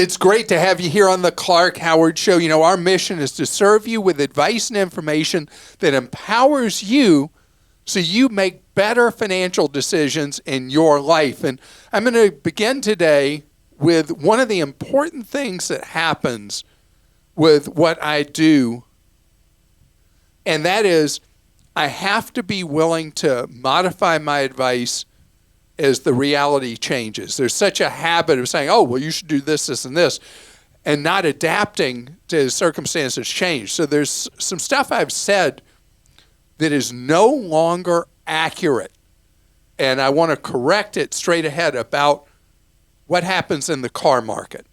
It's great to have you here on the Clark Howard Show. You know, our mission is to serve you with advice and information that empowers you so you make better financial decisions in your life. And I'm going to begin today with one of the important things that happens with what I do, and that is I have to be willing to modify my advice as the reality changes. There's such a habit of saying, oh, well, you should do this, this, and this, and not adapting to circumstances change. So there's some stuff I've said that is no longer accurate, and I want to correct it straight ahead about what happens in the car market.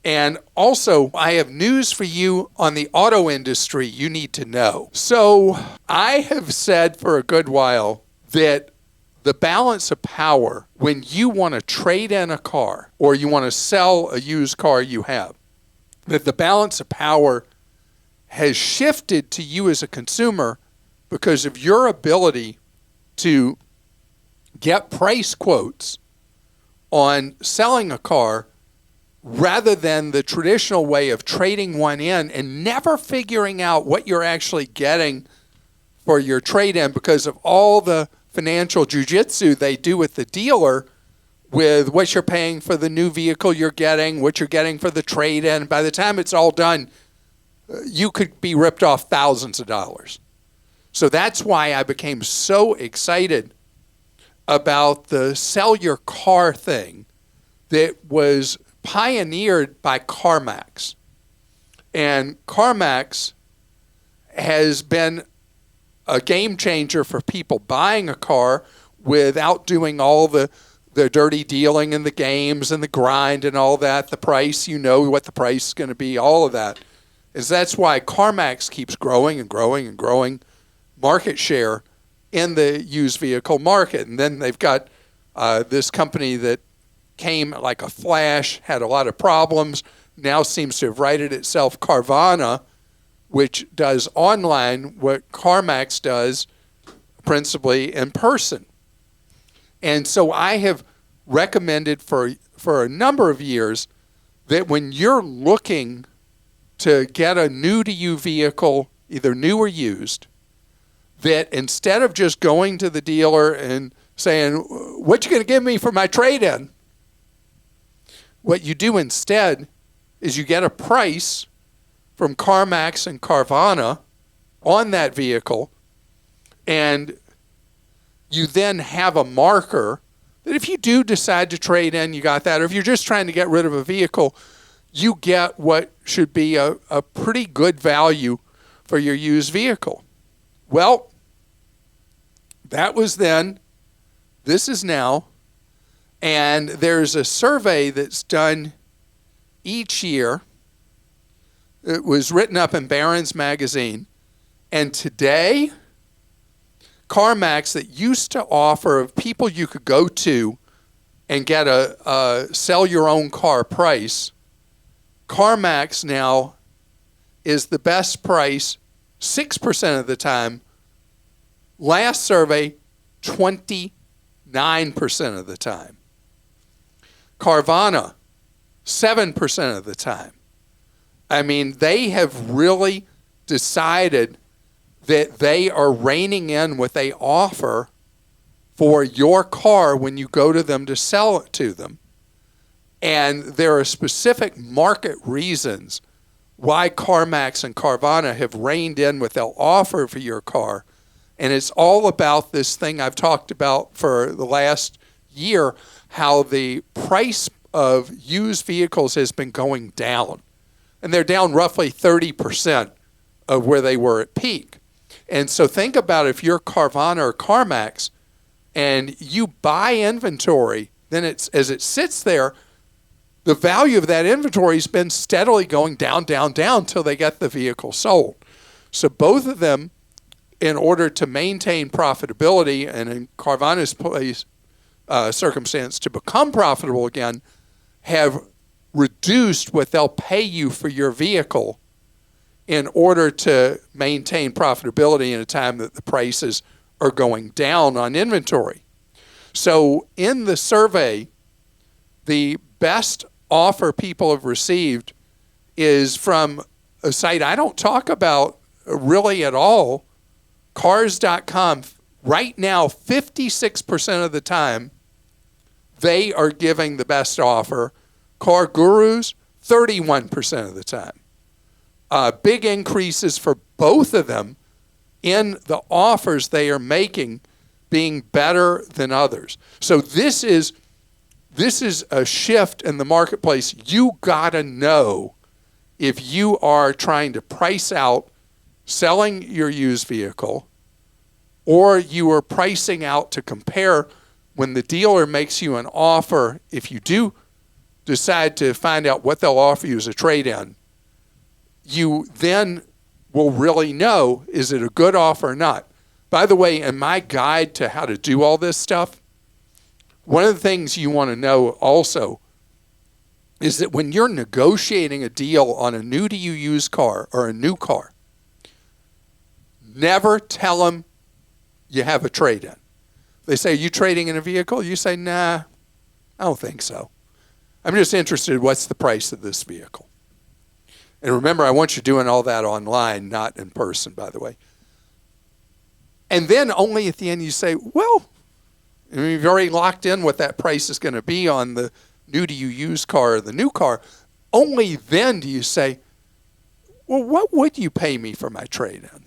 And also, I have news for you on the auto industry you need to know. So I have said for a good while that the balance of power when you want to trade in a car or you want to sell a used car you have, that the balance of power has shifted to you as a consumer because of your ability to get price quotes on selling a car rather than the traditional way of trading one in and never figuring out what you're actually getting for your trade-in because of all the financial jujitsu they do with the dealer with what you're paying for the new vehicle you're getting, what you're getting for the trade-in. By the time it's all done, you could be ripped off thousands of dollars. So that's why I became so excited about the sell your car thing that was pioneered by CarMax. And CarMax has been a game changer for people buying a car without doing all the dirty dealing and the games and the grind and all that. The price, you know what the price is going to be, all of that. That's why CarMax keeps growing and growing and growing market share in the used vehicle market. And then they've got this company that came like a flash, had a lot of problems, now seems to have righted itself, Carvana, which does online what CarMax does principally in person. And so I have recommended for a number of years that when you're looking to get a new-to-you vehicle, either new or used, that instead of just going to the dealer and saying, what you going to give me for my trade-in? What you do instead is you get a price from CarMax and Carvana on that vehicle, and you then have a marker that if you do decide to trade in, you got that, or if you're just trying to get rid of a vehicle, you get what should be a pretty good value for your used vehicle. Well, that was then, this is now, and there's a survey that's done each year. It was written up in Barron's magazine. And today, CarMax, that used to offer people you could go to and get a sell your own car price, CarMax now is the best price 6% of the time. Last survey, 29% of the time. Carvana, 7% of the time. I mean, they have really decided that they are reining in what they offer for your car when you go to them to sell it to them. And there are specific market reasons why CarMax and Carvana have reined in what they'll offer for your car. And it's all about this thing I've talked about for the last year, how the price of used vehicles has been going down. And they're down roughly 30% of where they were at peak. And so think about if you're Carvana or CarMax and you buy inventory, then as it sits there, the value of that inventory has been steadily going down, down, down till they get the vehicle sold. So both of them, in order to maintain profitability, and in Carvana's circumstance to become profitable again, have reduced what they'll pay you for your vehicle in order to maintain profitability in a time that the prices are going down on inventory. So in the survey, the best offer people have received is from a site I don't talk about really at all, Cars.com. Right now, 56% of the time, they are giving the best offer. Car Gurus, 31% of the time. Big increases for both of them in the offers they are making being better than others. So this is a shift in the marketplace. You gotta know if you are trying to price out selling your used vehicle, or you are pricing out to compare when the dealer makes you an offer. If you do decide to find out what they'll offer you as a trade-in, you then will really know, is it a good offer or not? By the way, in my guide to how to do all this stuff, one of the things you want to know also is that when you're negotiating a deal on a new to you used car or a new car, never tell them you have a trade-in. They say, are you trading in a vehicle? You say, nah, I don't think so. I'm just interested, what's the price of this vehicle? And remember, I want you doing all that online, not in person, by the way. And then only at the end you say, well, I mean, you've already locked in what that price is going to be on the new to you used car or the new car. Only then do you say, well, what would you pay me for my trade-in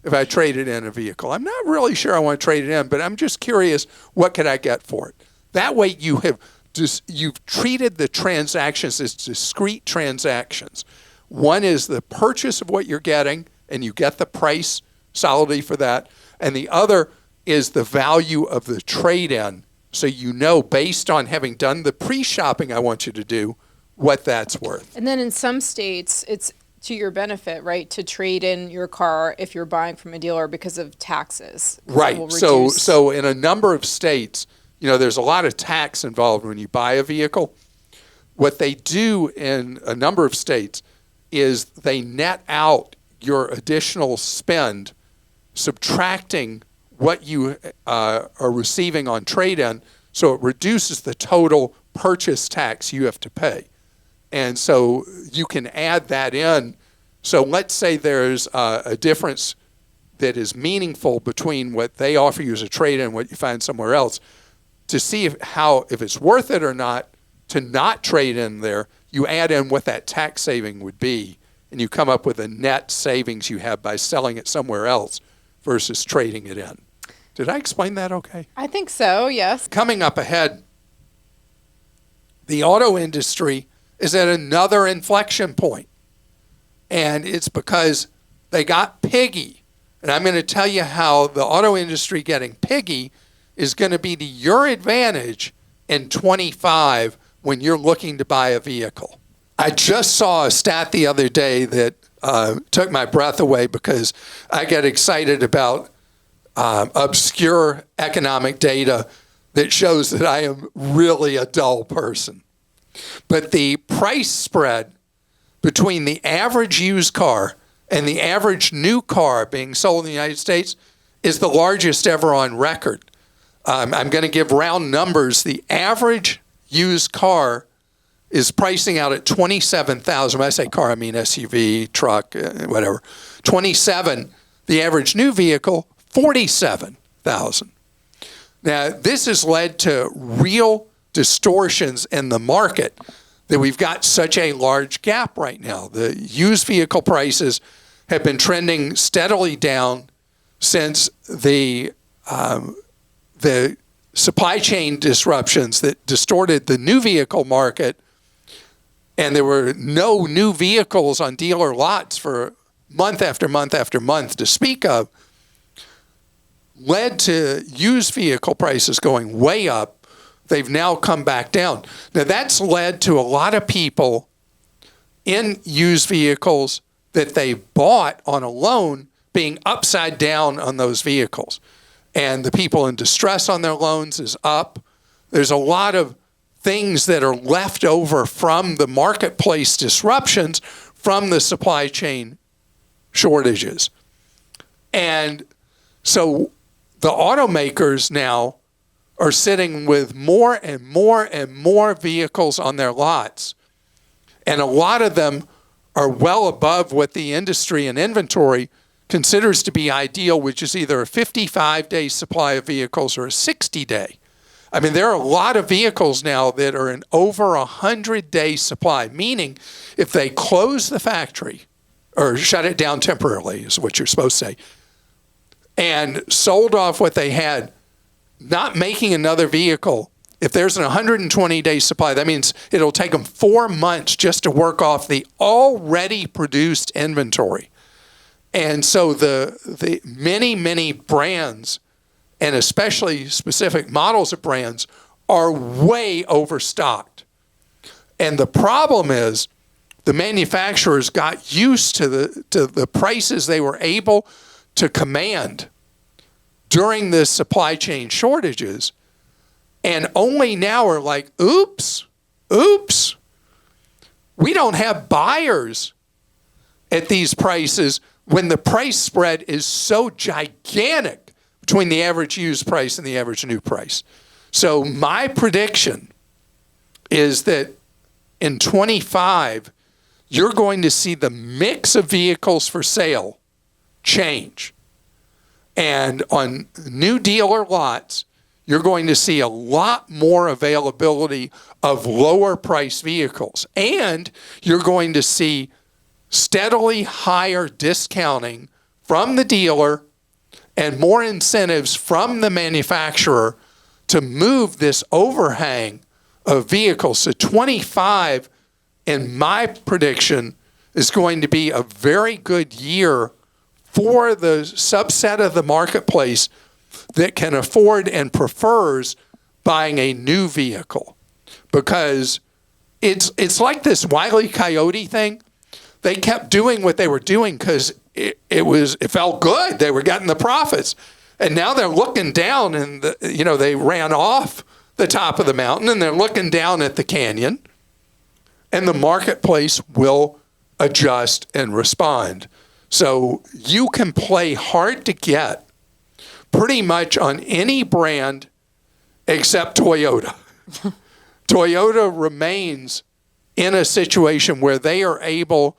if I traded in a vehicle? I'm not really sure I want to trade it in, but I'm just curious, what could I get for it? That way you've treated the transactions as discrete transactions. One is the purchase of what you're getting, and you get the price solidly for that. And the other is the value of the trade-in. So you know, based on having done the pre-shopping I want you to do, what that's worth. And then in some states, it's to your benefit, right, to trade in your car if you're buying from a dealer because of taxes. Right. So in a number of states, you know, there's a lot of tax involved when you buy a vehicle. What they do in a number of states is they net out your additional spend, subtracting what you are receiving on trade-in, so it reduces the total purchase tax you have to pay. And so you can add that in. So let's say there's a difference that is meaningful between what they offer you as a trade-in and what you find somewhere else. To see if it's worth it or not to not trade in there, you add in what that tax saving would be, and you come up with a net savings you have by selling it somewhere else versus trading it in. Did I explain that okay? I think so, yes. Coming up ahead, the auto industry is at another inflection point, and it's because they got piggy. And I'm going to tell you how the auto industry getting piggy is going to be to your advantage in 25 when you're looking to buy a vehicle. I just saw a stat the other day that took my breath away because I get excited about obscure economic data that shows that I am really a dull person. But the price spread between the average used car and the average new car being sold in the United States is the largest ever on record. I'm going to give round numbers. The average used car is pricing out at $27,000. When I say car, I mean SUV, truck, whatever. 27. The average new vehicle, $47,000. Now, this has led to real distortions in the market that we've got such a large gap right now. The used vehicle prices have been trending steadily down since the supply chain disruptions that distorted the new vehicle market, and there were no new vehicles on dealer lots for month after month after month to speak of, led to used vehicle prices going way up. They've now come back down. Now, that's led to a lot of people in used vehicles that they bought on a loan being upside down on those vehicles. And the people in distress on their loans is up. There's a lot of things that are left over from the marketplace disruptions from the supply chain shortages. And so the automakers now are sitting with more and more and more vehicles on their lots. And a lot of them are well above what the industry and inventory considers to be ideal, which is either a 55-day supply of vehicles or a 60-day. I mean, there are a lot of vehicles now that are in over 100-day supply, meaning if they close the factory or shut it down temporarily is what you're supposed to say, and sold off what they had, not making another vehicle, if there's an 120-day supply, that means it'll take them 4 months just to work off the already produced inventory. And so the many, many brands, and especially specific models of brands, are way overstocked. And the problem is the manufacturers got used to the prices they were able to command during the supply chain shortages, and only now are like, oops, we don't have buyers at these prices when the price spread is so gigantic between the average used price and the average new price. So my prediction is that in 25, you're going to see the mix of vehicles for sale change. And on new dealer lots, you're going to see a lot more availability of lower price vehicles. And you're going to see steadily higher discounting from the dealer and more incentives from the manufacturer to move this overhang of vehicles. So 25, in my prediction, is going to be a very good year for the subset of the marketplace that can afford and prefers buying a new vehicle. Because it's like this Wile E. Coyote thing. They kept doing what they were doing because it felt good. They were getting the profits. And now they're looking down and they ran off the top of the mountain and they're looking down at the canyon. And the marketplace will adjust and respond. So you can play hard to get pretty much on any brand except Toyota. Toyota remains in a situation where they are able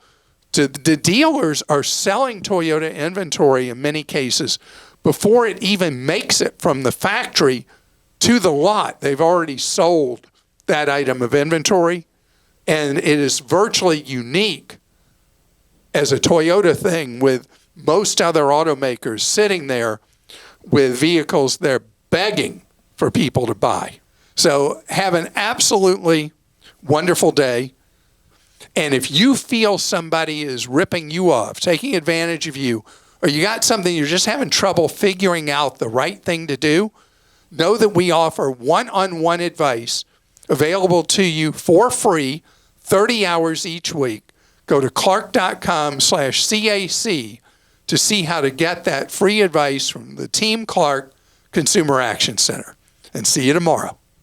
to, the dealers are selling Toyota inventory in many cases before it even makes it from the factory to the lot. They've already sold that item of inventory, and it is virtually unique as a Toyota thing, with most other automakers sitting there with vehicles they're begging for people to buy. So have an absolutely wonderful day. And if you feel somebody is ripping you off, taking advantage of you, or you got something you're just having trouble figuring out the right thing to do, know that we offer one-on-one advice available to you for free, 30 hours each week. Go to clark.com/CAC to see how to get that free advice from the Team Clark Consumer Action Center. And see you tomorrow.